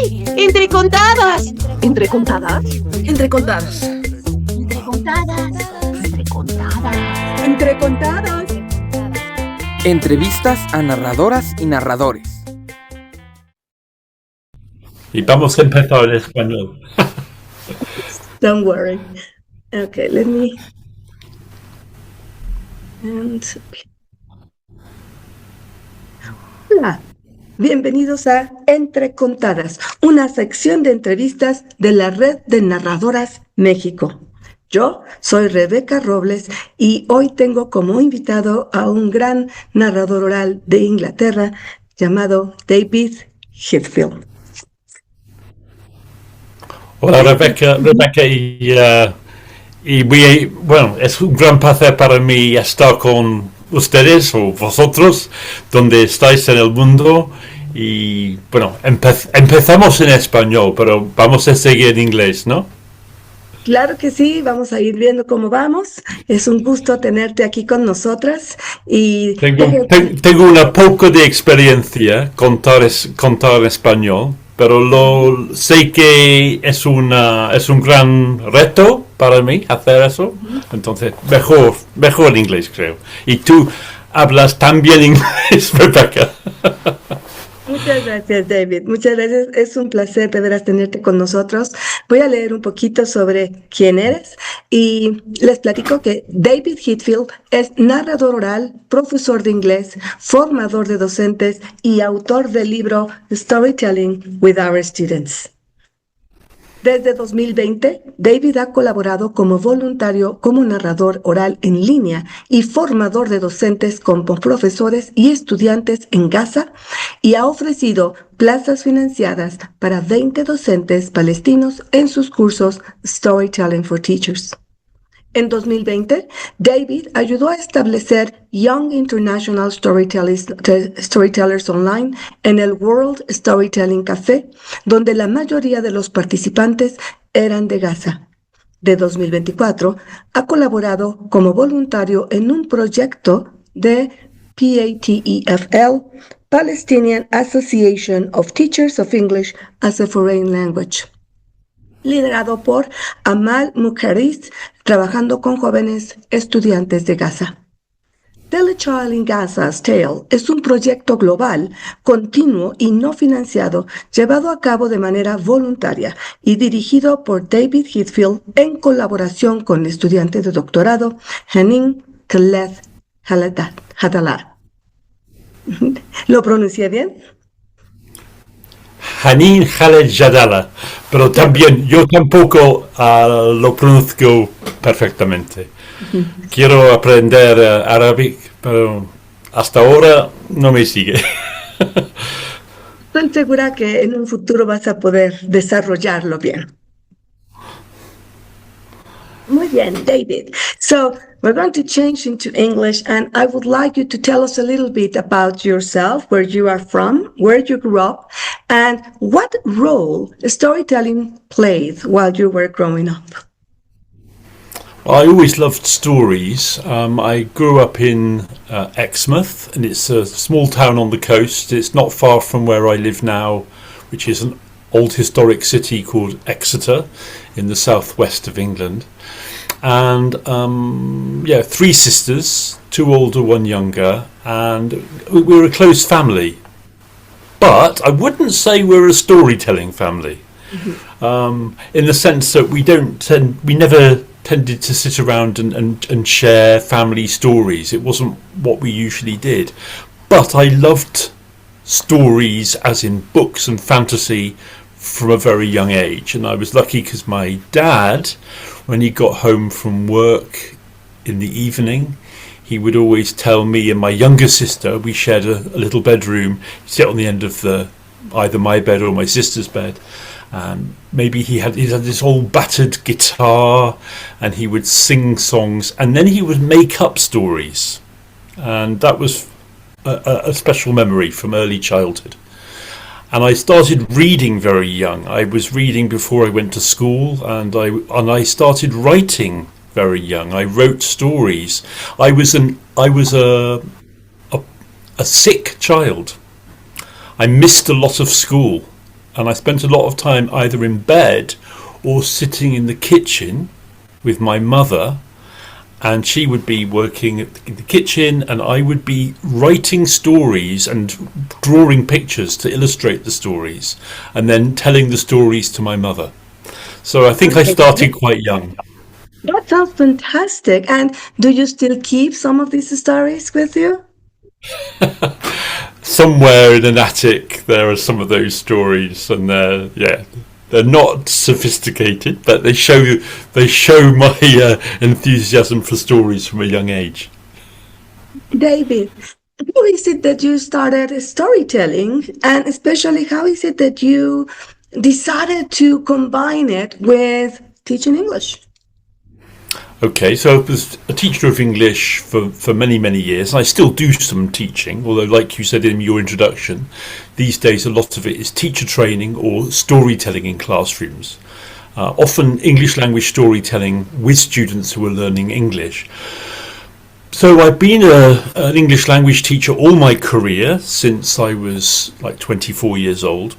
Entre contadas. Entre contadas. Entre contadas. Entre contadas. Entre contadas. Entre contadas. Entrevistas a narradoras y narradores. Y vamos a empezar en español. Don't worry. Okay, let me... Hola, bienvenidos a Entre contadas, una sección de entrevistas de la Red de Narradoras México. Yo soy Rebeca Robles y hoy tengo como invitado a un gran narrador oral de Inglaterra llamado David Heathfield. Hola Rebeca bueno, es un gran placer para mí estar con ustedes o vosotros donde estáis en el mundo y bueno, empezamos en español, pero vamos a seguir en inglés, ¿no? Claro que sí, vamos a ir viendo cómo vamos. Es un gusto tenerte aquí con nosotras y tengo una poco de experiencia contar en español, pero sé que es un gran reto para mí hacer eso. Entonces mejor en inglés, creo. Y tú hablas tan bien inglés, Rebeca. Muchas gracias, David. Muchas gracias. Es un placer de veras tenerte con nosotros. Voy a leer un poquito sobre quién eres y les platico que David Heathfield es narrador oral, profesor de inglés, formador de docentes y autor del libro Storytelling with Our Students. Desde 2020, David ha colaborado como voluntario como narrador oral en línea y formador de docentes con profesores y estudiantes en Gaza y ha ofrecido plazas financiadas para 20 docentes palestinos en sus cursos Storytelling for Teachers. En 2020, David ayudó a establecer Young International Storytellers Online en el World Storytelling Café, donde la mayoría de los participantes eran de Gaza. De 2024, ha colaborado como voluntario en un proyecto de PATEFL, Palestinian Association of Teachers of English as a Foreign Language, liderado por Amal Mukaris, trabajando con jóvenes estudiantes de Gaza. Tell a Child in Gaza's Tale es un proyecto global, continuo y no financiado, llevado a cabo de manera voluntaria y dirigido por David Heathfield en colaboración con el estudiante de doctorado Hanin Khaled Hadallah. ¿Lo pronuncié bien? Hanin Khaled Jadala, pero también yo tampoco lo pronuncio perfectamente. Quiero aprender árabe, pero hasta ahora no me sigue. Estoy segura que en un futuro vas a poder desarrollarlo bien. Muy bien, David. So we're going to change into English, and I would like you to tell us a little bit about yourself, where you are from, where you grew up, and what role storytelling played while you were growing up. I always loved stories. I grew up in Exmouth, and it's a small town on the coast. It's not far from where I live now, which is an old historic city called Exeter in the southwest of England. And three sisters, two older, one younger, and we were a close family. But I wouldn't say we're a storytelling family, in the sense that we never tended to sit around and share family stories. It wasn't what we usually did. But I loved stories, as in books and fantasy, from a very young age. And I was lucky because my dad, when he got home from work in the evening, he would always tell me and my younger sister, we shared a little bedroom, sit on the end of either my bed or my sister's bed, and maybe he had this old battered guitar, and he would sing songs, and then he would make up stories, and that was a special memory from early childhood. And I started reading very young. I was reading before I went to school, and I started writing very young. I wrote stories. I was a sick child. I missed a lot of school and I spent a lot of time either in bed or sitting in the kitchen with my mother, and she would be working in the kitchen and I would be writing stories and drawing pictures to illustrate the stories and then telling the stories to my mother. So I think I started quite young. That sounds fantastic. And do you still keep some of these stories with you? Somewhere in an attic there are some of those stories, and they're not sophisticated, but they show my enthusiasm for stories from a young age. David, how is it that you started storytelling, and especially how is it that you decided to combine it with teaching English? Okay, so I was a teacher of English for many, many years. I still do some teaching, although like you said in your introduction, these days a lot of it is teacher training or storytelling in classrooms. Often English language storytelling with students who are learning English. So I've been an English language teacher all my career since I was like 24 years old.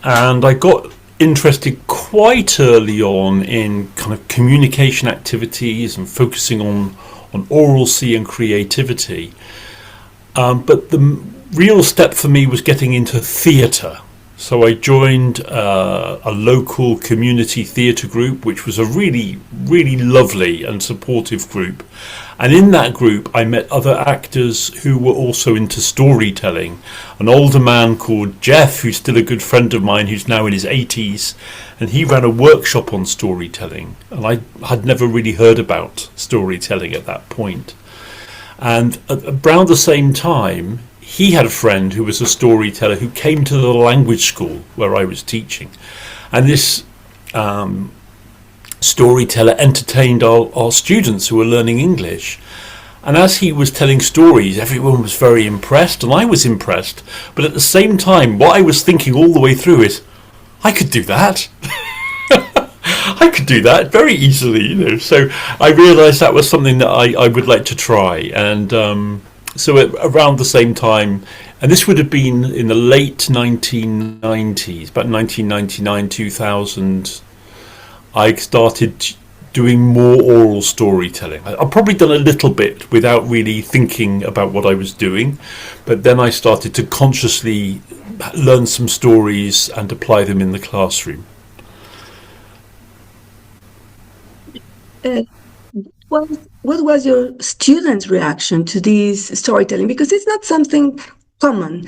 And I got interested quite early on in kind of communication activities and focusing on oralcy and creativity. But the real step for me was getting into theatre. So I joined a local community theatre group, which was a really, really lovely and supportive group. And in that group, I met other actors who were also into storytelling. An older man called Jeff, who's still a good friend of mine, who's now in his 80s, and he ran a workshop on storytelling. And I had never really heard about storytelling at that point. And around the same time, he had a friend who was a storyteller who came to the language school where I was teaching. And this storyteller entertained our students who were learning English. And as he was telling stories, everyone was very impressed, and I was impressed. But at the same time, what I was thinking all the way through is, I could do that. I could do that very easily, you know. So I realised that was something that I would like to try. And so around the same time, and this would have been in the late 1990s, about 1999, 2000, I started doing more oral storytelling. I've probably done a little bit without really thinking about what I was doing, but then I started to consciously learn some stories and apply them in the classroom. What was your students' reaction to this storytelling? Because it's not something common.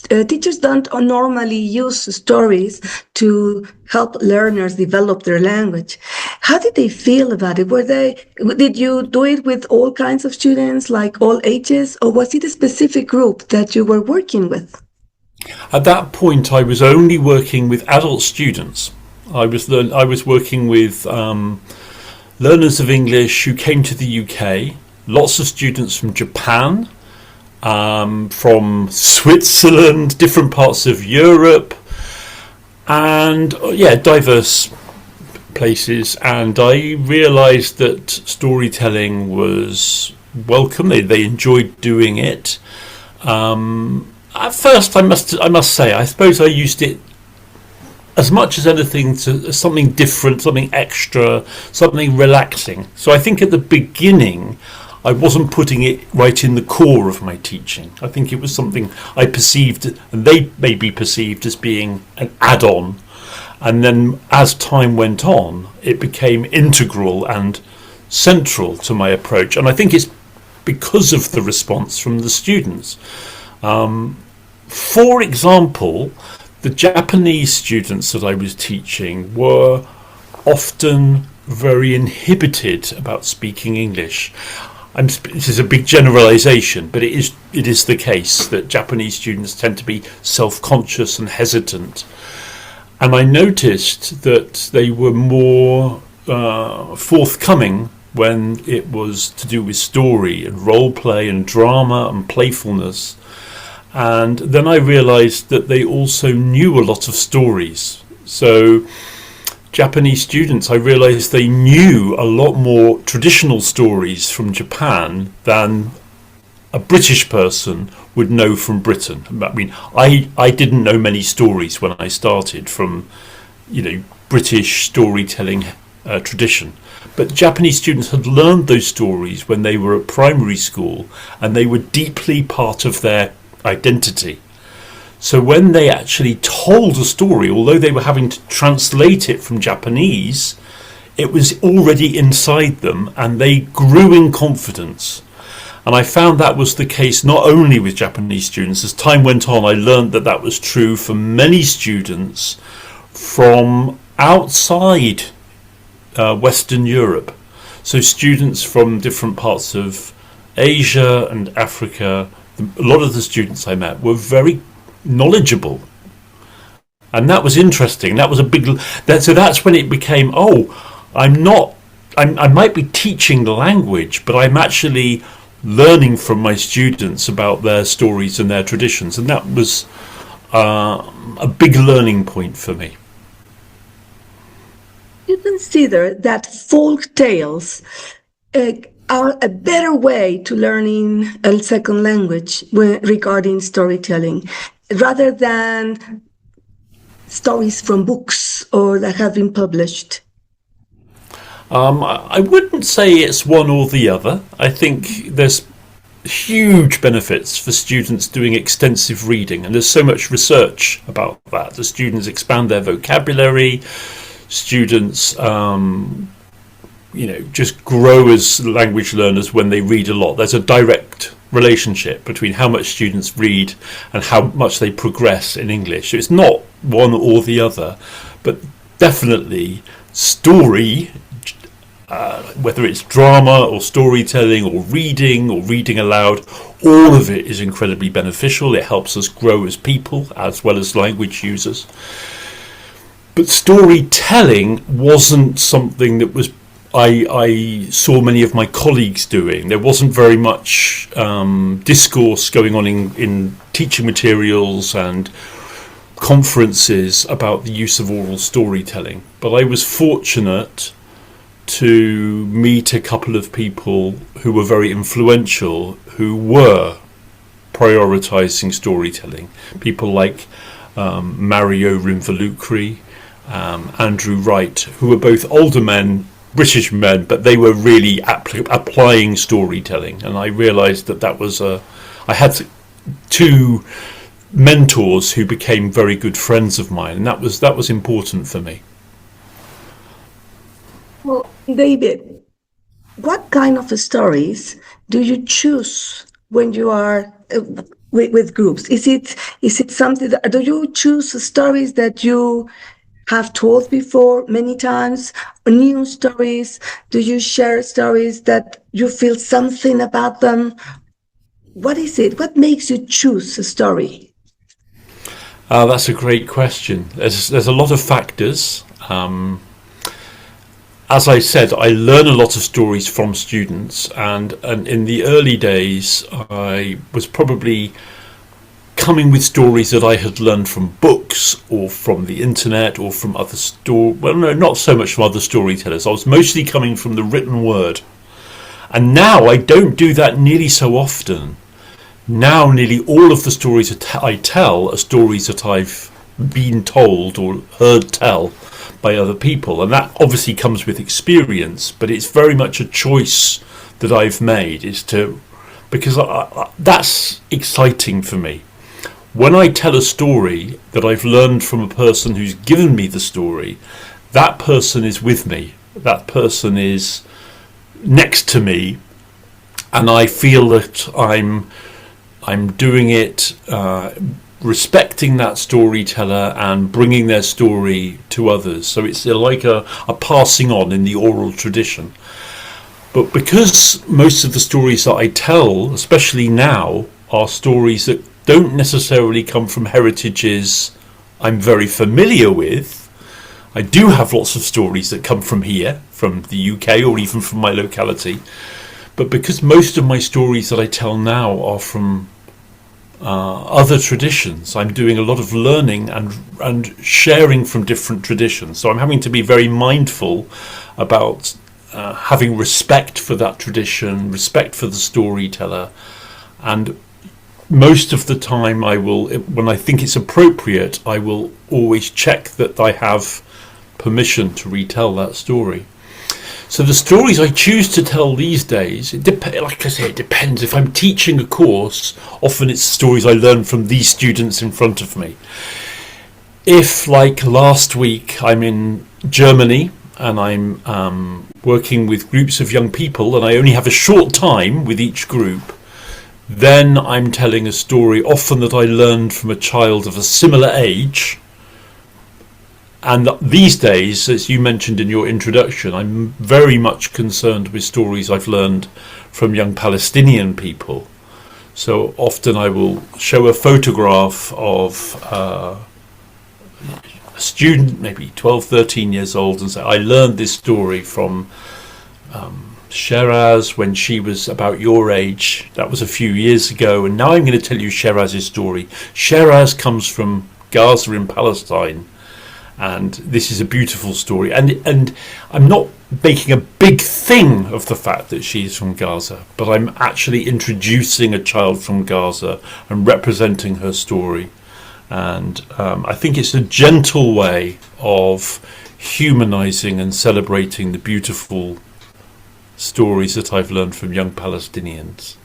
Teachers don't normally use stories to help learners develop their language. How did they feel about it? Did you do it with all kinds of students, like all ages, or was it a specific group that you were working with? At that point, I was only working with adult students. I was working with learners of English who came to the UK, lots of students from Japan, from Switzerland, different parts of Europe, and diverse places. And I realised that storytelling was welcome. They enjoyed doing it. At first, I must say, I suppose I used it as much as anything to something different, something extra, something relaxing. So I think at the beginning, I wasn't putting it right in the core of my teaching. I think it was something I perceived, and they maybe perceived as being an add-on. And then as time went on, it became integral and central to my approach. And I think it's because of the response from the students. For example, the Japanese students that I was teaching were often very inhibited about speaking English. This is a big generalization, but it is the case that Japanese students tend to be self-conscious and hesitant. And I noticed that they were more forthcoming when it was to do with story and role play and drama and playfulness. And then I realized that they also knew a lot of stories. So Japanese students, I realized they knew a lot more traditional stories from Japan than a British person would know from Britain. I mean, I didn't know many stories when I started from, British storytelling tradition. But Japanese students had learned those stories when they were at primary school, and they were deeply part of their identity. So when they actually told a story, although they were having to translate it from Japanese, it was already inside them, and they grew in confidence. And I found that was the case not only with Japanese students. As time went on, I learned that that was true for many students from outside Western Europe. So students from different parts of Asia and Africa, a lot of the students I met were very knowledgeable. And that was interesting. That was a big... So that's when it became, I might be teaching the language, but I'm actually learning from my students about their stories and their traditions. And that was a big learning point for me. You consider that folk tales are a better way to learning a second language regarding storytelling, rather than stories from books or that have been published? I wouldn't say it's one or the other. I think there's huge benefits for students doing extensive reading, and there's so much research about that. The students expand their vocabulary, students just grow as language learners when they read a lot. There's a direct relationship between how much students read and how much they progress in English. So it's not one or the other, but definitely story, whether it's drama or storytelling or reading aloud, all of it is incredibly beneficial. It helps us grow as people as well as language users. But storytelling wasn't something that was I saw many of my colleagues doing. There wasn't very much discourse going on in teaching materials and conferences about the use of oral storytelling. But I was fortunate to meet a couple of people who were very influential, who were prioritizing storytelling. People like Mario Rimvalucri, Andrew Wright, who were both older men, British men, but they were really applying storytelling. And I realized that was I had two mentors who became very good friends of mine, and that was important for me. Well, David, what kind of stories do you choose when you are with groups? Is it something that, do you choose stories that you have told before many times, or new stories? Do you share stories that you feel something about them? What is it? What makes you choose a story? That's a great question. There's a lot of factors. As I said, I learn a lot of stories from students, and in the early days I was probably coming with stories that I had learned from books or from the internet or from other not so much from other storytellers. I was mostly coming from the written word. And now I don't do that nearly so often. Now nearly all of the stories that I tell are stories that I've been told or heard tell by other people. And that obviously comes with experience, but it's very much a choice that I've made, because that's exciting for me. When I tell a story that I've learned from a person who's given me the story, that person is with me. That person is next to me, and I feel that I'm doing it respecting that storyteller and bringing their story to others. So it's like a passing on in the oral tradition. But because most of the stories that I tell, especially now, are stories that don't necessarily come from heritages I'm very familiar with, I do have lots of stories that come from here, from the UK or even from my locality. But because most of my stories that I tell now are from other traditions, I'm doing a lot of learning and sharing from different traditions. So I'm having to be very mindful about having respect for that tradition, respect for the storyteller, and most of the time I will, when I think it's appropriate, I will always check that I have permission to retell that story. So the stories I choose to tell these days, like I say, it depends. If I'm teaching a course, often it's stories I learn from these students in front of me. If, like last week, I'm in Germany and I'm working with groups of young people and I only have a short time with each group, then I'm telling a story often that I learned from a child of a similar age. And these days, as you mentioned in your introduction, I'm very much concerned with stories I've learned from young Palestinian people. So often I will show a photograph of a student, maybe 12, 13 years old, and say, I learned this story from Sheraz when she was about your age. That was a few years ago, and now I'm going to tell you Sheraz's story. Sheraz comes from Gaza in Palestine, and this is a beautiful story. And I'm not making a big thing of the fact that she's from Gaza, but I'm actually introducing a child from Gaza and representing her story. And I think it's a gentle way of humanizing and celebrating the beautiful stories that I've learned from young Palestinians.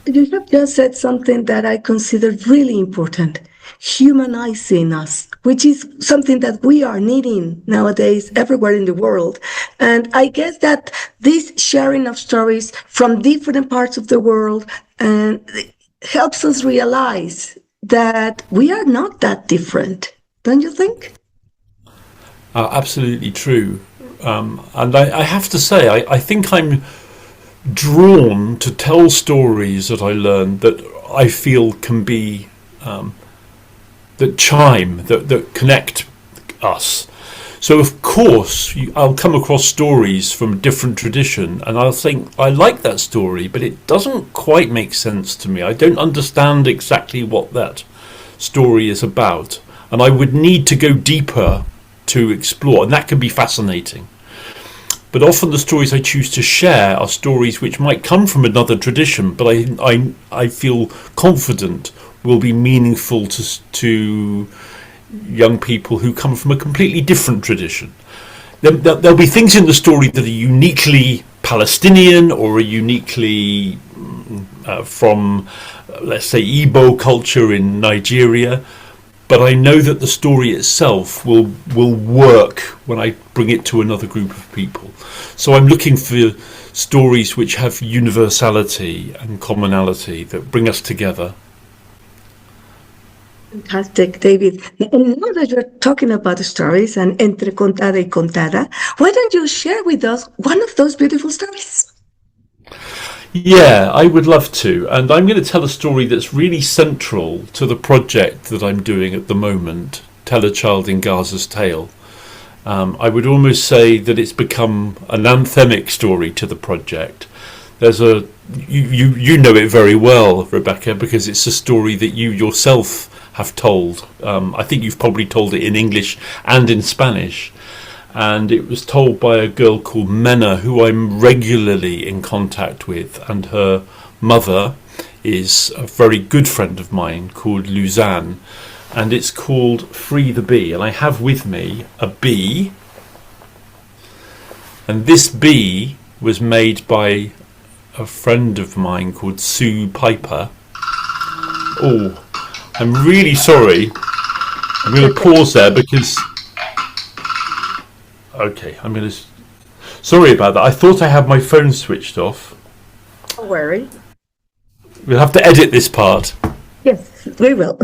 You have just said something that I consider really important, humanizing us, which is something that we are needing nowadays everywhere in the world. And I guess that this sharing of stories from different parts of the world helps us realize that we are not that different, don't you think? Absolutely true. And I have to say, I think I'm drawn to tell stories that I learned that I feel can be, that chime, that connect us. So of course, I'll come across stories from a different tradition and I'll think, I like that story, but it doesn't quite make sense to me. I don't understand exactly what that story is about. And I would need to go deeper to explore, and that can be fascinating. But often the stories I choose to share are stories which might come from another tradition, but I feel confident will be meaningful to young people who come from a completely different tradition. There'll be things in the story that are uniquely Palestinian or are uniquely from, let's say, Igbo culture in Nigeria. But I know that the story itself will work when I bring it to another group of people. So I'm looking for stories which have universality and commonality that bring us together. Fantastic, David. And now that you're talking about the stories and entre contada y contada, why don't you share with us one of those beautiful stories? Yeah, I would love to. And I'm going to tell a story that's really central to the project that I'm doing at the moment, Tell a Child in Gaza's Tale. I would almost say that it's become an anthemic story to the project. There's you know it very well, Rebecca, because it's a story that you yourself have told. I think you've probably told it in English and in Spanish. And it was told by a girl called Mena, who I'm regularly in contact with, and her mother is a very good friend of mine called Luzanne, and it's called Free the Bee. And I have with me a bee, and this bee was made by a friend of mine called Sue Piper. Oh, I'm really sorry. I'm going to pause there because... Okay, I'm going to... Sorry about that. I thought I had my phone switched off. Don't worry. We'll have to edit this part. Yes, we will.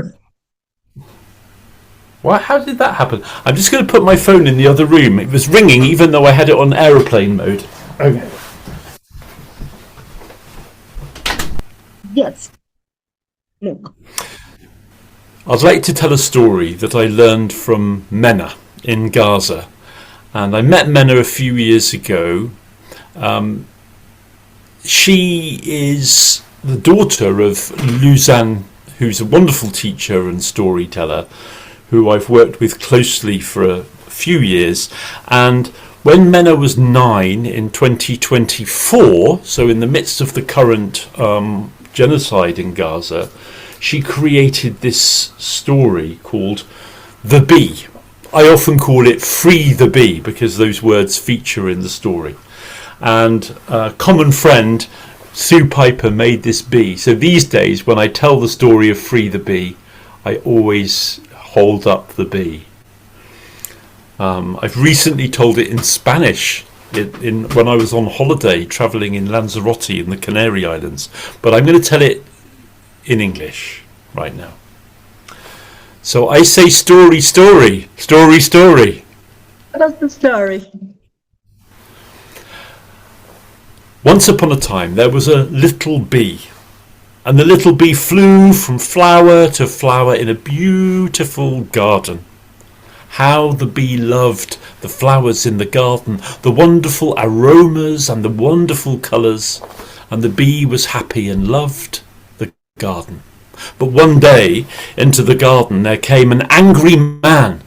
What? How did that happen? I'm just going to put my phone in the other room. It was ringing even though I had it on aeroplane mode. Okay. Yes. No. I'd like to tell a story that I learned from Mena in Gaza. And I met Mena a few years ago. She is the daughter of Luzanne, who's a wonderful teacher and storyteller, who I've worked with closely for a few years. And When Mena was 9 in 2024, so in the midst of the current genocide in Gaza, she created this story called The Bee. I often call it Free the Bee because those words feature in the story. And a common friend, Sue Piper, made this bee. So these days, when I tell the story of Free the Bee, I always hold up the bee. I've recently told it in Spanish when I was on holiday travelling in Lanzarote in the Canary Islands. But I'm going to tell it in English right now. So I say story, story, story, story. What's the story? Once upon a time there was a little bee, and the little bee flew from flower to flower in a beautiful garden. How the bee loved the flowers in the garden, the wonderful aromas and the wonderful colours, and the bee was happy and loved the garden. But one day into the garden there came an angry man.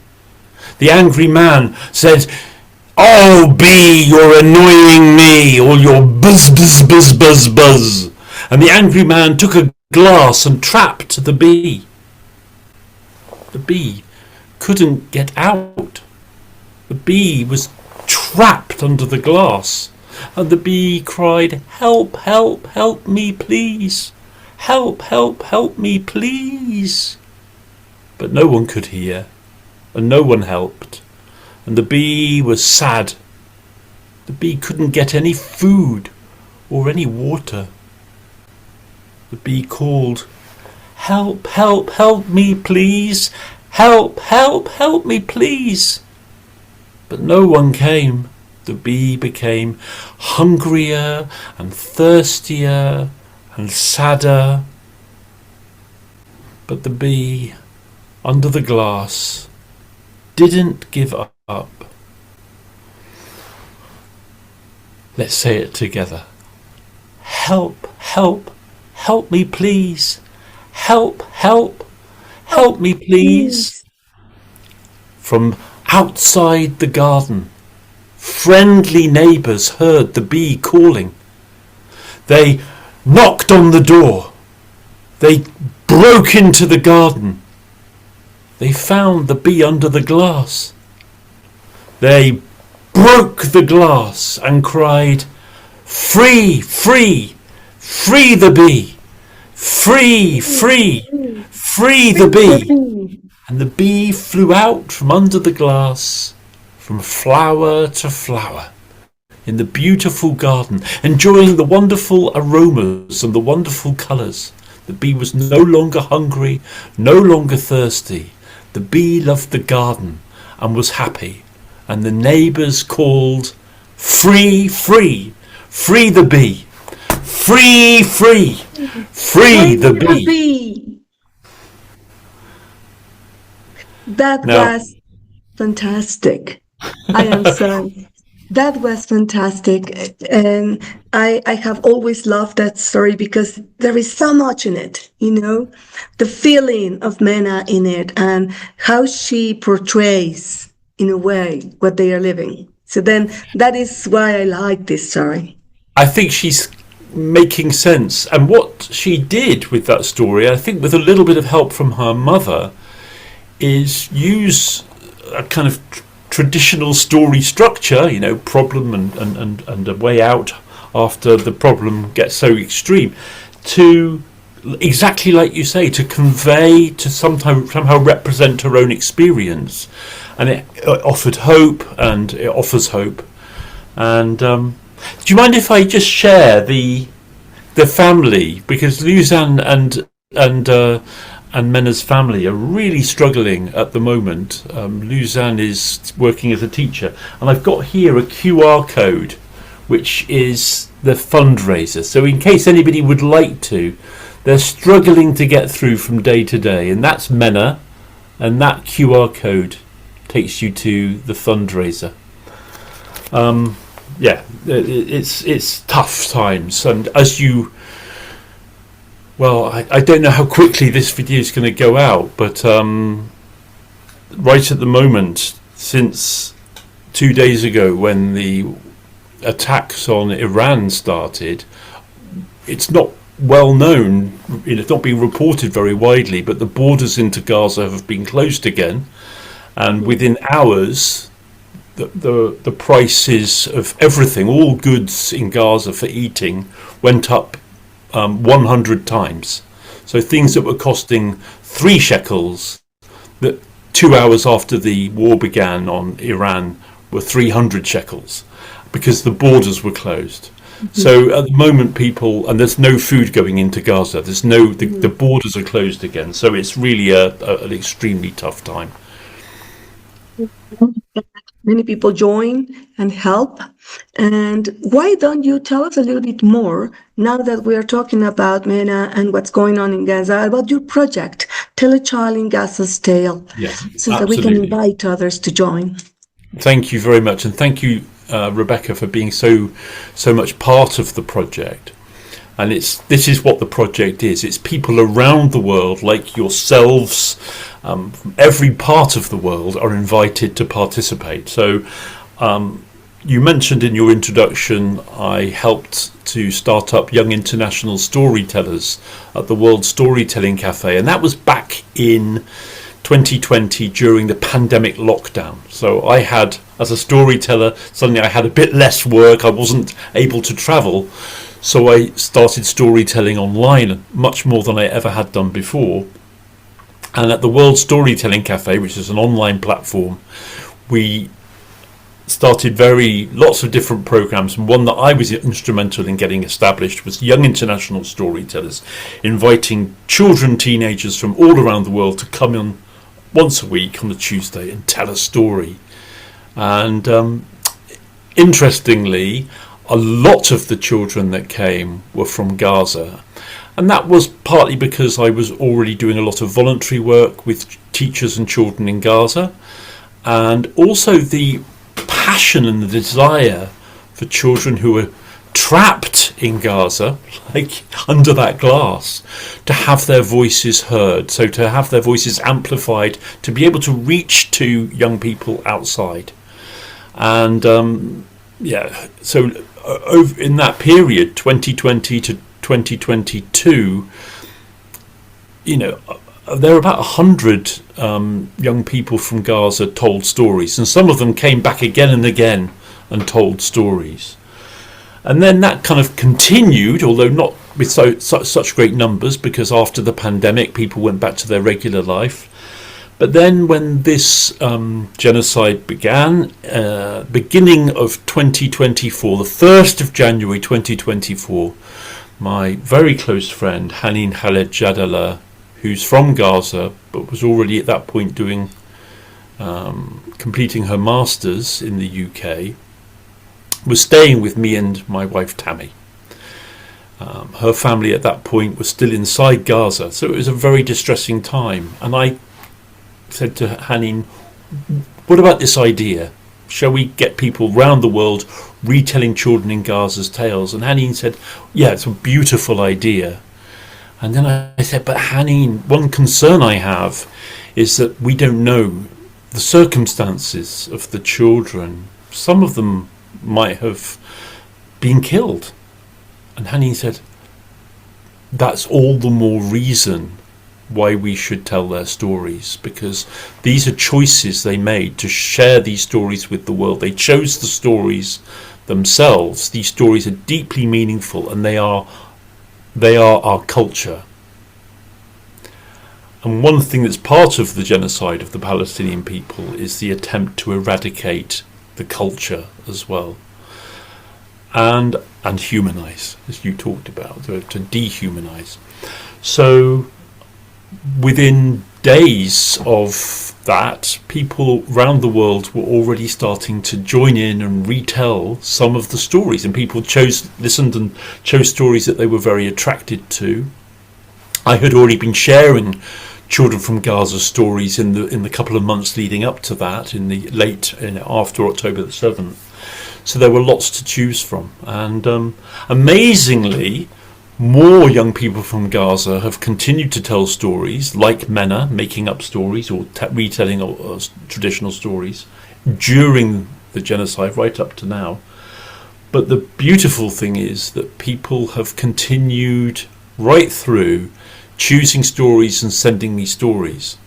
The angry man said, "Oh bee, you're annoying me, all your buzz buzz buzz buzz buzz." And the angry man took a glass and trapped the bee. The bee couldn't get out. The bee was trapped under the glass, and the bee cried, "Help, help, help me please. Help, help, help me please." But no one could hear, and no one helped, and the bee was sad. The bee couldn't get any food or any water. The bee called, "Help, help, help me please. Help, help, help me please." But no one came. The bee became hungrier and thirstier and sadder. But the bee, under the glass, didn't give up. Let's say it together. Help, help, help me please. Help, help, help me please. From outside the garden, friendly neighbours heard the bee calling. They knocked on the door. They broke into the garden. They found the bee under the glass. They broke the glass and cried, "Free, free, free the bee! Free, free, free the bee!" And the bee flew out from under the glass, from flower to flower, in the beautiful garden, enjoying the wonderful aromas and the wonderful colours. The bee was no longer hungry, no longer thirsty. The bee loved the garden and was happy, and the neighbours called, "Free, free, free the bee! Free, free, free the bee!" That was fantastic. I am sorry. That was fantastic. And I have always loved that story because there is so much in it, the feeling of Mena in it and how she portrays, in a way, what they are living. So then that is why I like this story. I think she's making sense. And what she did with that story, I think with a little bit of help from her mother, is use a kind of traditional story structure, problem and a way out after the problem gets so extreme, to exactly like you say, to convey, to somehow represent her own experience. And it offered hope, and it offers hope. And do you mind if I just share the family, because Luzanne and Mena's family are really struggling at the moment. Luzanne is working as a teacher, and I've got here a QR code, which is the fundraiser. So in case anybody would like to, they're struggling to get through from day to day, and that's Mena, and that QR code takes you to the fundraiser. It's tough times, and as you I don't know how quickly this video is going to go out, but right at the moment, since 2 days ago when the attacks on Iran started, it's not well known, it's not being reported very widely, but the borders into Gaza have been closed again, and within hours the prices of everything, all goods in Gaza for eating, went up 100 times. So things that were costing 3 shekels, that 2 hours after the war began on Iran, were 300 shekels, because the borders were closed. So at the moment, people, and there's no food going into Gaza. The borders are closed again. So it's really an extremely tough time. Many people join and help. And why don't you tell us a little bit more, now that we are talking about MENA and what's going on in Gaza, about your project, Tell a Child in Gaza's Tale, so that we can invite others to join. Thank you very much. And thank you, Rebecca, for being so much part of the project. And this is what the project is. It's people around the world, like yourselves, from every part of the world, are invited to participate. So you mentioned in your introduction, I helped to start up Young International Storytellers at the World Storytelling Cafe, and that was back in 2020 during the pandemic lockdown. So I had, as a storyteller, suddenly I had a bit less work. I wasn't able to travel. So I started storytelling online, much more than I ever had done before. And at the World Storytelling Cafe, which is an online platform, we started lots of different programs. And one that I was instrumental in getting established was Young International Storytellers, inviting children, teenagers from all around the world to come in once a week on a Tuesday and tell a story. And interestingly, a lot of the children that came were from Gaza. And that was partly because I was already doing a lot of voluntary work with teachers and children in Gaza. And also the passion and the desire for children who were trapped in Gaza, like under that glass, to have their voices heard, so to have their voices amplified, to be able to reach to young people outside. And so over in that period, 2020 to 2022, there were about 100 young people from Gaza told stories, and some of them came back again and again and told stories. And then that kind of continued, although not with such great numbers, because after the pandemic people went back to their regular life. But then when this genocide began, beginning of 2024, the 1st of January 2024, my very close friend Hanin Khaled Jadala, who's from Gaza but was already at that point doing completing her masters in the UK, was staying with me and my wife Tammy. Her family at that point was still inside Gaza, so it was a very distressing time. And I said to Hanin, what about this idea? Shall we get people round the world retelling children in Gaza's tales? And Hanin said, yeah, it's a beautiful idea. And then I said, but Hanin, one concern I have is that we don't know the circumstances of the children. Some of them might have been killed. And Hanin said, that's all the more reason why we should tell their stories, because these are choices they made to share these stories with the world. They chose the stories themselves. These stories are deeply meaningful, and they are our culture. And one thing that's part of the genocide of the Palestinian people is the attempt to eradicate the culture as well, and humanize, as you talked about, to dehumanize. So within days of that, people around the world were already starting to join in and retell some of the stories, and people listened and chose stories that they were very attracted to. I had already been sharing children from Gaza stories in the couple of months leading up to that, after October the 7th. So there were lots to choose from, and amazingly, more young people from Gaza have continued to tell stories, like Mena, making up stories or retelling traditional stories, during the genocide right up to now. But the beautiful thing is that people have continued right through choosing stories and sending me stories.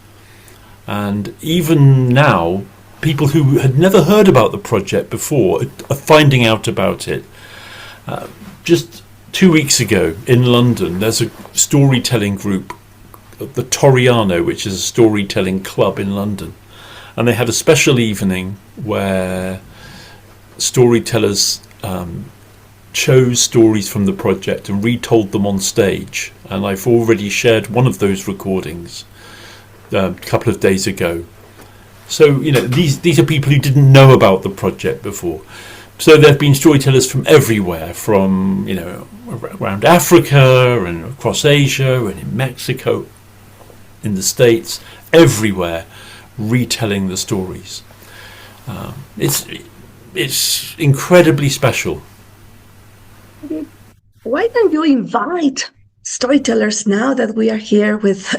And even now, people who had never heard about the project before are finding out about it. Just 2 weeks ago in London, there's a storytelling group, the Toriano, which is a storytelling club in London. And they had a special evening where storytellers chose stories from the project and retold them on stage. And I've already shared one of those recordings a couple of days ago. So, these are people who didn't know about the project before. So there have been storytellers from everywhere, from, around Africa and across Asia and in Mexico, in the States, everywhere, retelling the stories. It's incredibly special. Why don't you invite storytellers now that we are here with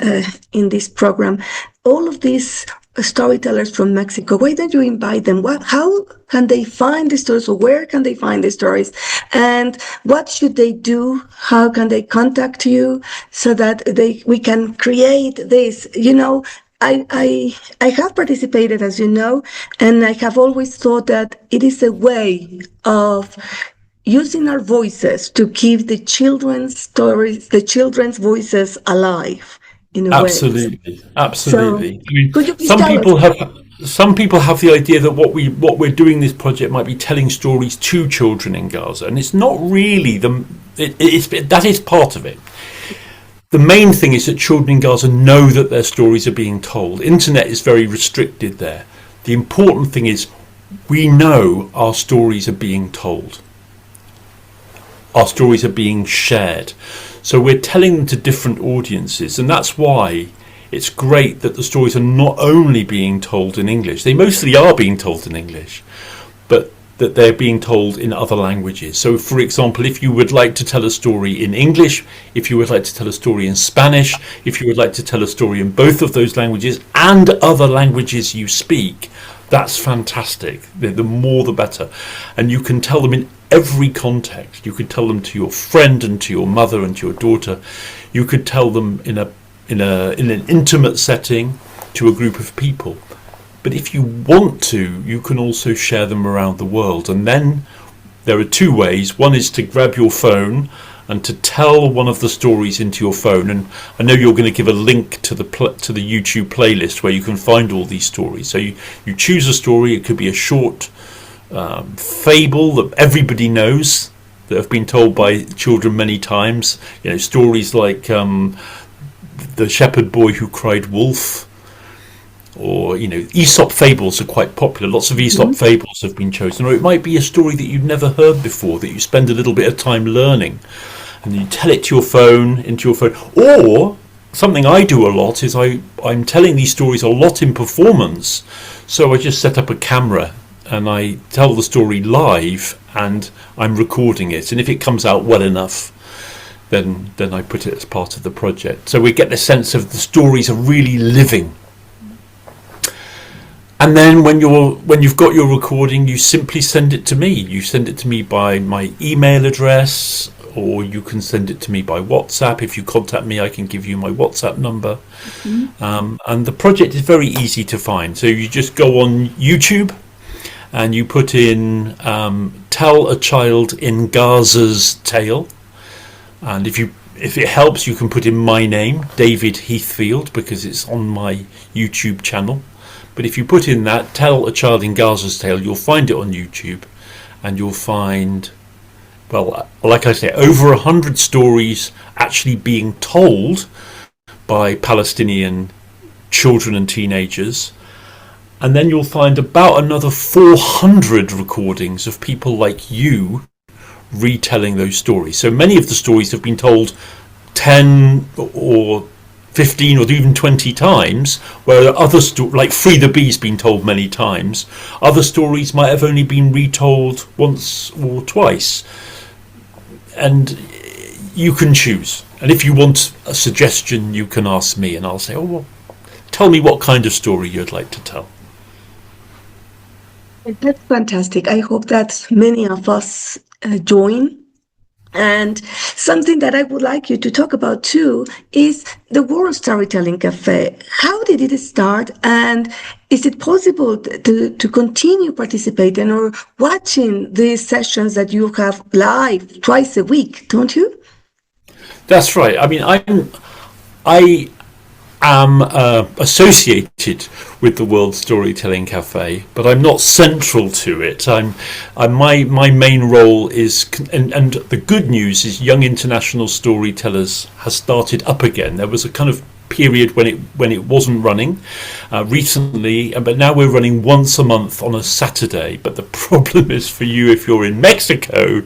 in this program? All of these storytellers from Mexico, why don't you invite them? How can they find the stories, or where can they find the stories? And what should they do? How can they contact you so that we can create this? I have participated, as you know, and I have always thought that it is a way of using our voices to keep the children's stories, the children's voices alive in a way. Absolutely. So, could you please some tell people us? some people have the idea that what we're doing this project might be telling stories to children in Gaza, and it's not really that is part of it. The main thing is that children in Gaza know that their stories are being told. Internet is very restricted there. The important thing is we know our stories are being told. Our stories are being shared. So we're telling them to different audiences, and that's why it's great that the stories are not only being told in English. They mostly are being told in English, but that they're being told in other languages. So, for example, if you would like to tell a story in English, if you would like to tell a story in Spanish, if you would like to tell a story in both of those languages and other languages you speak, that's fantastic. The more the better. And you can tell them in every context. You could tell them to your friend and to your mother and to your daughter. You could tell them in an intimate setting to a group of people. But if you want to, you can also share them around the world. And then there are two ways. One is to grab your phone and to tell one of the stories into your phone. And I know you're going to give a link to the YouTube playlist where you can find all these stories. So you choose a story. It could be a short fable that everybody knows, that have been told by children many times. Stories like The Shepherd Boy Who Cried Wolf. Or, Aesop fables are quite popular. Lots of Aesop fables have been chosen. Or it might be a story that you've never heard before, that you spend a little bit of time learning. And you tell it to your phone, into your phone. Or, something I do a lot is I'm telling these stories a lot in performance. So I just set up a camera and I tell the story live and I'm recording it. And if it comes out well enough, then I put it as part of the project. So we get the sense of the stories are really living. And then when you've got your recording, you simply send it to me. You send it to me by my email address, or you can send it to me by WhatsApp. If you contact me, I can give you my WhatsApp number. And the project is very easy to find. So you just go on YouTube and you put in Tell a Child in Gaza's Tale. And if it helps, you can put in my name, David Heathfield, because it's on my YouTube channel. But if you put in that, Tell a Child in Gaza's Tale, you'll find it on YouTube. And you'll find, well, like I say, over 100 stories actually being told by Palestinian children and teenagers. And then you'll find about another 400 recordings of people like you retelling those stories. So many of the stories have been told 10 or 15 or even 20 times, where other like Free the Bee's been told many times. Other stories might have only been retold once or twice. And you can choose. And if you want a suggestion, you can ask me and I'll say, oh, well, tell me what kind of story you'd like to tell. That's fantastic. I hope that many of us join. And something that I would like you to talk about too is the World Storytelling Cafe. How did it start? And is it possible to continue participating or watching these sessions that you have live twice a week, don't you? That's right. I mean, I am associated with the World Storytelling Cafe, but I'm not central to it. My main role is, and the good news is, Young International Storytellers has started up again. There was a kind of period when it wasn't running recently, but now we're running once a month on a Saturday. But the problem is for you, if you're in Mexico,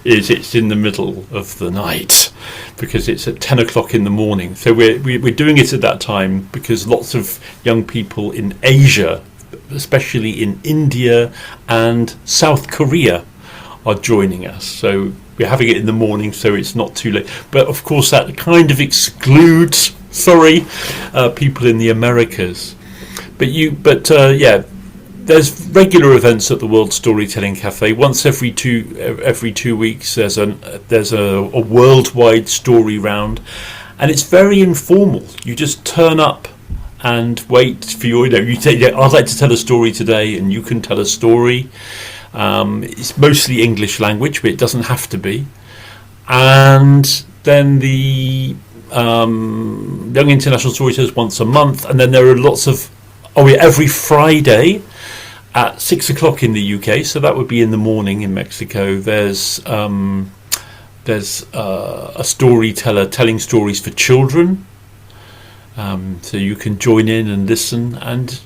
is it's in the middle of the night, because it's at 10 o'clock in the morning. So we're doing it at that time because lots of young people in Asia, especially in India and South Korea, are joining us. So we're having it in the morning, so it's not too late. But of course that kind of excludes people in the Americas. But yeah, there's regular events at the World Storytelling Cafe. Once every 2 weeks, there's a worldwide story round, and it's very informal. You just turn up and wait for you say, I'd like to tell a story today, and you can tell a story. It's mostly English language, but it doesn't have to be. And then the Young International Storytellers once a month, and then there are lots of every Friday at 6 o'clock in the UK, so that would be in the morning in Mexico. There's a storyteller telling stories for children, so you can join in and listen, and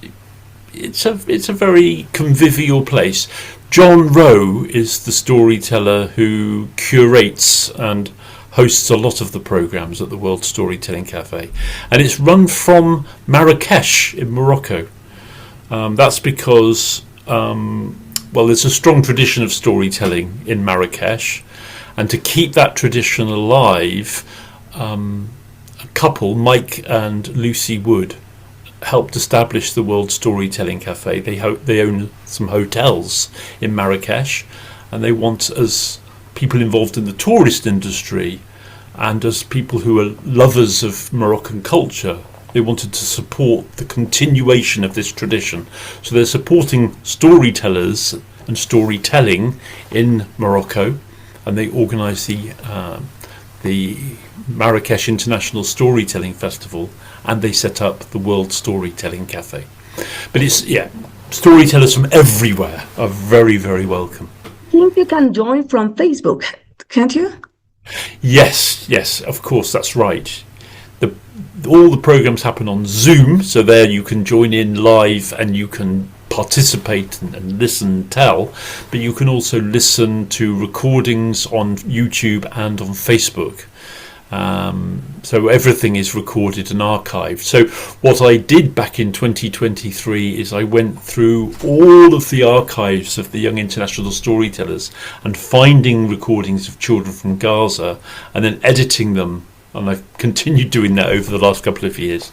it's a very convivial place. John Rowe is the storyteller who curates and hosts a lot of the programs at the World Storytelling Cafe, and it's run from Marrakesh in Morocco. That's because there's a strong tradition of storytelling in Marrakesh, and to keep that tradition alive, a couple, Mike and Lucy Wood, helped establish the World Storytelling Cafe. They own some hotels in Marrakesh, and they want, as people involved in the tourist industry and as people who are lovers of Moroccan culture, they wanted to support the continuation of this tradition. So they're supporting storytellers and storytelling in Morocco, and they organise the Marrakesh International Storytelling Festival, and they set up the World Storytelling Cafe. But storytellers from everywhere are very, very welcome. I think you can join from Facebook, can't you? Yes, of course, that's right. All the programs happen on Zoom, so there you can join in live and you can participate and listen and tell, but you can also listen to recordings on YouTube and on Facebook. So everything is recorded and archived. So what I did back in 2023 is I went through all of the archives of the Young International Storytellers and finding recordings of children from Gaza and then editing them, and I've continued doing that over the last couple of years.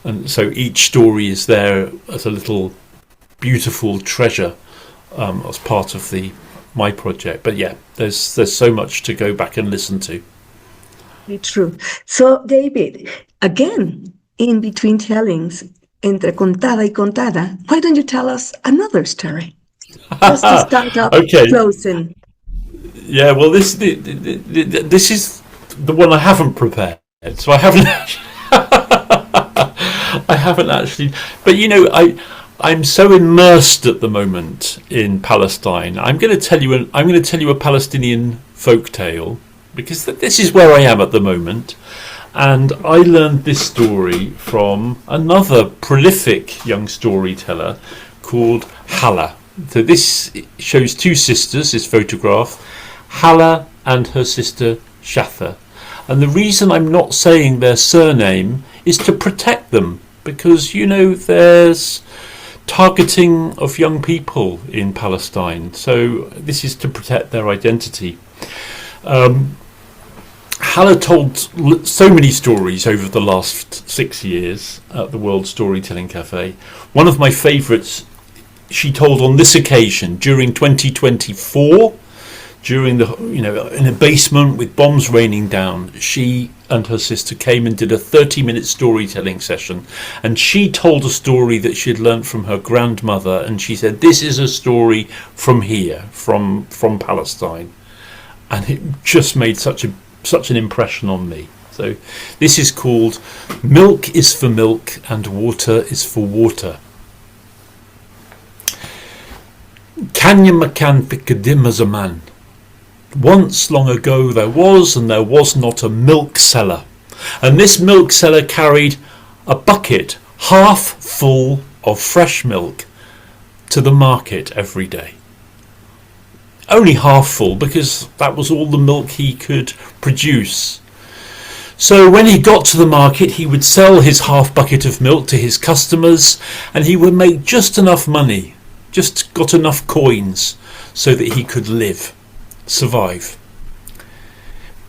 And so each story is there as a little beautiful treasure as part of my project. But yeah, there's so much to go back and listen to. True. So, David, again, in between tellings, entre contada y contada, why don't you tell us another story? Just to start up closing. Yeah, well, this is the one I haven't prepared, so I haven't actually. But I'm so immersed at the moment in Palestine. I'm going to tell you a Palestinian folk tale, because this is where I am at the moment. And I learned this story from another prolific young storyteller called Hala. So this shows two sisters, this photograph, Hala and her sister Shatha. And the reason I'm not saying their surname is to protect them, because, there's targeting of young people in Palestine. So this is to protect their identity. Hala told so many stories over the last 6 years at the World Storytelling Cafe. One of my favourites she told on this occasion during 2024, during the, in a basement with bombs raining down, she and her sister came and did a 30-minute storytelling session, and she told a story that she had learnt from her grandmother, and she said, this is a story from here, from Palestine, and it just made such an impression on me. So this is called Milk is for Milk and Water is for Water. Kanya makan fikadim as a man. Once long ago there was not a milk seller, and this milk seller carried a bucket half full of fresh milk to the market every day. Only half full, because that was all the milk he could produce. So when he got to the market, he would sell his half bucket of milk to his customers, and he would make just enough money, just got enough coins so that he could survive.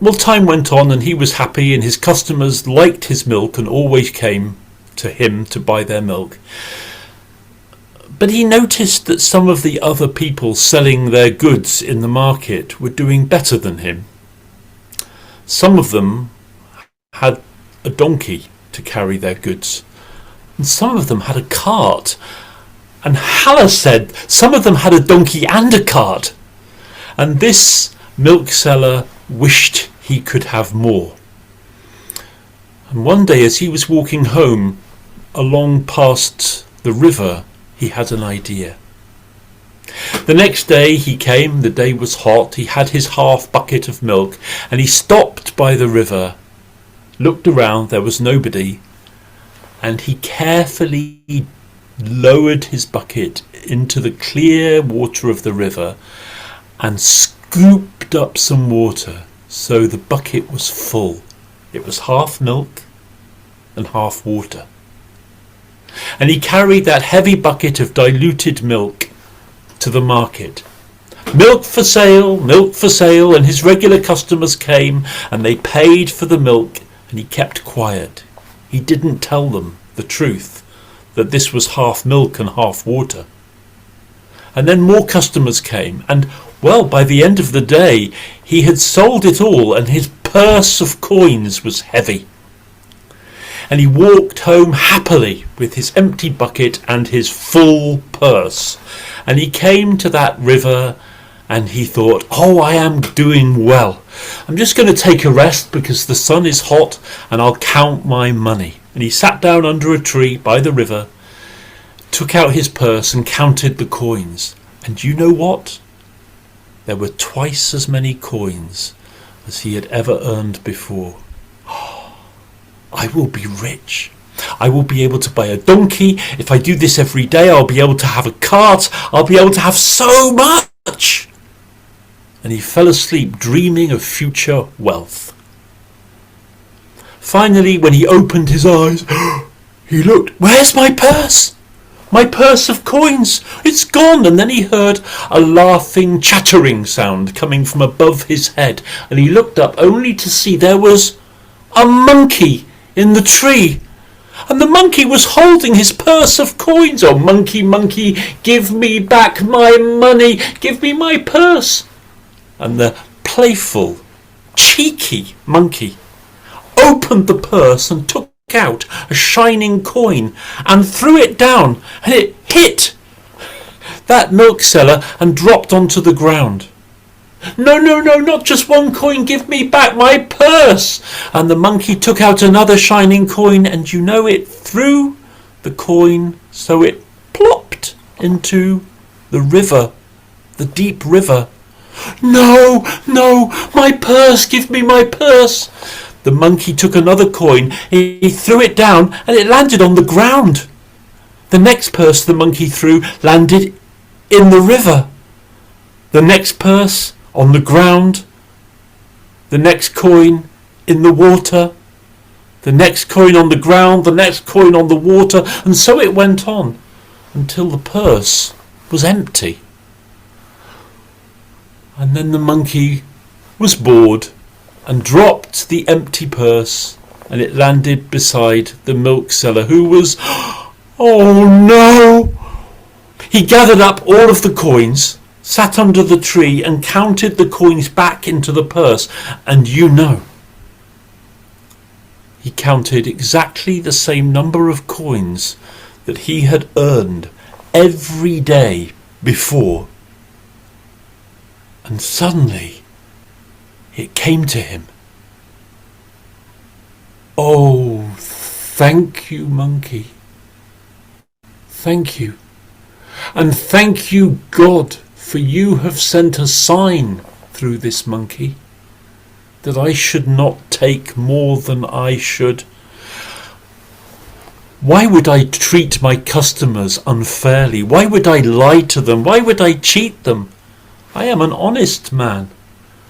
Well, time went on and he was happy, and his customers liked his milk and always came to him to buy their milk. But he noticed that some of the other people selling their goods in the market were doing better than him. Some of them had a donkey to carry their goods, and some of them had a cart. And Hannah said some of them had a donkey and a cart. And this milk seller wished he could have more. And one day, as he was walking home along past the river, he had an idea. The next day he came, the day was hot, he had his half bucket of milk, and he stopped by the river, looked around, there was nobody, and he carefully lowered his bucket into the clear water of the river and scooped up some water, so the bucket was full. It was half milk and half water. And he carried that heavy bucket of diluted milk to the market. Milk for sale, and his regular customers came and they paid for the milk, and he kept quiet. He didn't tell them the truth, that this was half milk and half water. And then more customers came, and well, by the end of the day, he had sold it all, and his purse of coins was heavy. And he walked home happily with his empty bucket and his full purse. And he came to that river, and he thought, oh, I am doing well. I'm just going to take a rest because the sun is hot, and I'll count my money. And he sat down under a tree by the river, took out his purse and counted the coins. And you know what? There were twice as many coins as he had ever earned before. Oh, I will be rich. I will be able to buy a donkey. If I do this every day, I'll be able to have a cart. I'll be able to have so much. And he fell asleep dreaming of future wealth. Finally, when he opened his eyes, he looked, where's my purse? My purse of coins, it's gone. And then he heard a laughing, chattering sound coming from above his head, and he looked up only to see there was a monkey in the tree, and the monkey was holding his purse of coins. Oh, monkey, monkey, give me back my money, give me my purse. And the playful, cheeky monkey opened the purse and took out a shining coin and threw it down, and it hit that milk seller and dropped onto the ground. No, not just one coin, give me back my purse. And the monkey took out another shining coin, and you know, it threw the coin so it plopped into the river, the deep river. No, my purse, give me my purse. The monkey took another coin, he threw it down, and it landed on the ground. The next purse the monkey threw landed in the river. The next purse on the ground. The next coin in the water. The next coin on the ground, the next coin on the water, and so it went on until the purse was empty. And then the monkey was bored and dropped the empty purse, and it landed beside the milk seller, who was, oh no! He gathered up all of the coins, sat under the tree and counted the coins back into the purse. And you know, he counted exactly the same number of coins that he had earned every day before. And suddenly it came to him. Oh, thank you, monkey. Thank you. And thank you, God, for you have sent a sign through this monkey that I should not take more than I should. Why would I treat my customers unfairly? Why would I lie to them? Why would I cheat them? I am an honest man.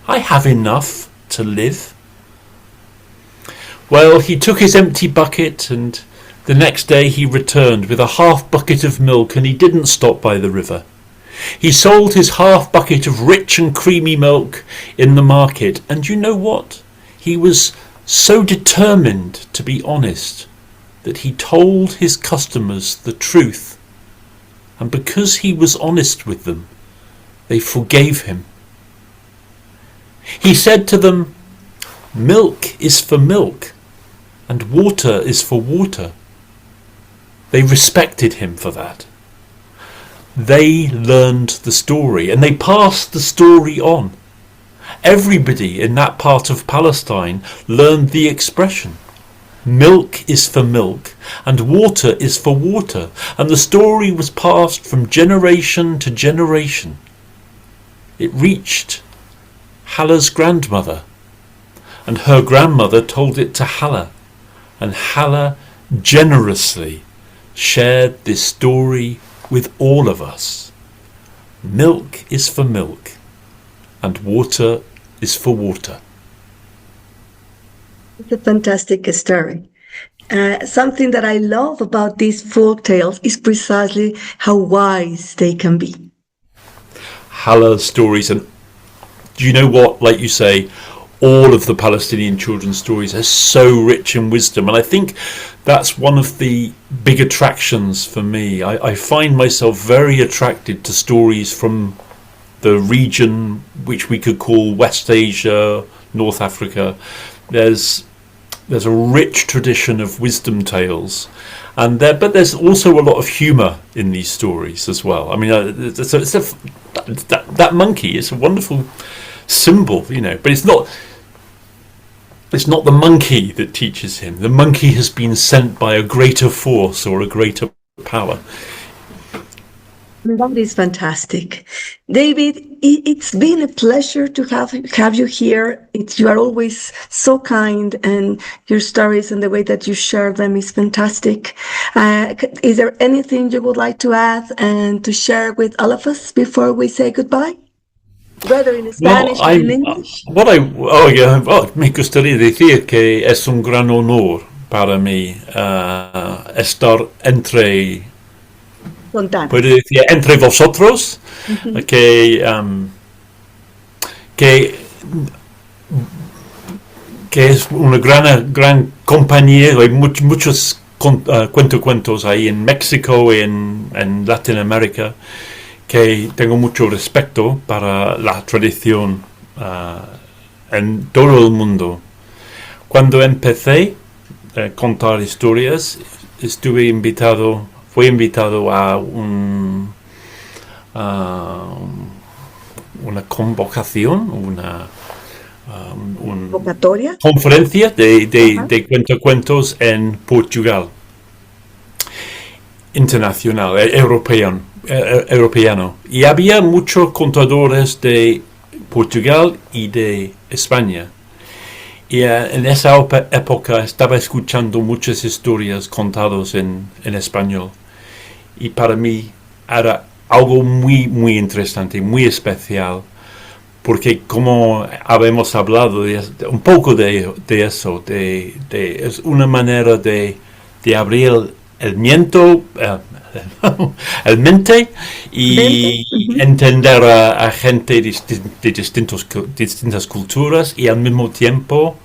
I have enough to live. Well, he took his empty bucket, and the next day he returned with a half bucket of milk, and he didn't stop by the river. He sold his half bucket of rich and creamy milk in the market, and you know what? He was so determined to be honest that he told his customers the truth, and because he was honest with them, they forgave him. He said to them, "Milk is for milk, and water is for water." They respected him for that. They learned the story, and they passed the story on. Everybody in that part of Palestine learned the expression. Milk is for milk, and water is for water, and the story was passed from generation to generation. It reached Hallah's grandmother, and her grandmother told it to Hallah, and Hallah generously shared this story with all of us. Milk is for milk, and water is for water. It's a fantastic story. Something that I love about these folk tales is precisely how wise they can be. Hallah stories, and do you know what, like you say, all of the Palestinian children's stories are so rich in wisdom, and I think that's one of the big attractions for me. I find myself very attracted to stories from the region which we could call West Asia, North Africa. There's a rich tradition of wisdom tales, and but there's also a lot of humour in these stories as well. I mean, that monkey is a wonderful symbol, you know, but it's not the monkey that teaches him. The monkey has been sent by a greater force or a greater power. That is fantastic. David, it's been a pleasure to have you here. You are always so kind, and your stories and the way that you share them is fantastic. Is there anything you would like to add and to share with all of us before we say goodbye? Whether in Spanish or in English? Me gustaría decir que es un gran honor para mí estar puedo decir entre vosotros, que es una gran compañía. Hay muchos cuentos ahí en México y en Latinoamérica, que tengo mucho respeto para la tradición en todo el mundo. Cuando empecé a contar historias, fui invitado a una convocación, una conferencia de cuentos en Portugal, internacional, europeano, y había muchos contadores de Portugal y de España. Y en esa época estaba escuchando muchas historias contadas en español. Y para mí era algo muy, muy interesante, muy especial, porque como habíamos hablado un poco de eso, es una manera de abrir el mente y entender a gente de distintas culturas, y al mismo tiempo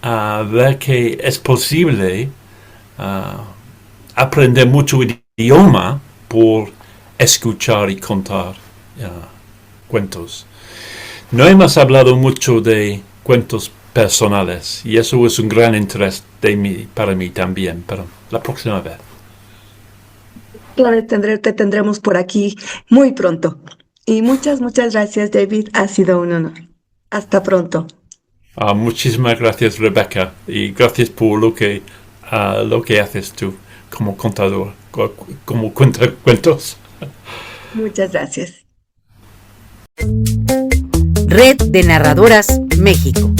ver que es posible aprender mucho idioma por escuchar y contar cuentos. No hemos hablado mucho de cuentos personales y eso es un gran interés para mí también, pero la próxima vez. Claro, te tendremos por aquí muy pronto. Y muchas gracias, David. Ha sido un honor. Hasta pronto. Muchísimas gracias, Rebeca, y gracias por lo que haces tú como contador, como cuentos. Muchas gracias. Red de Narradoras México.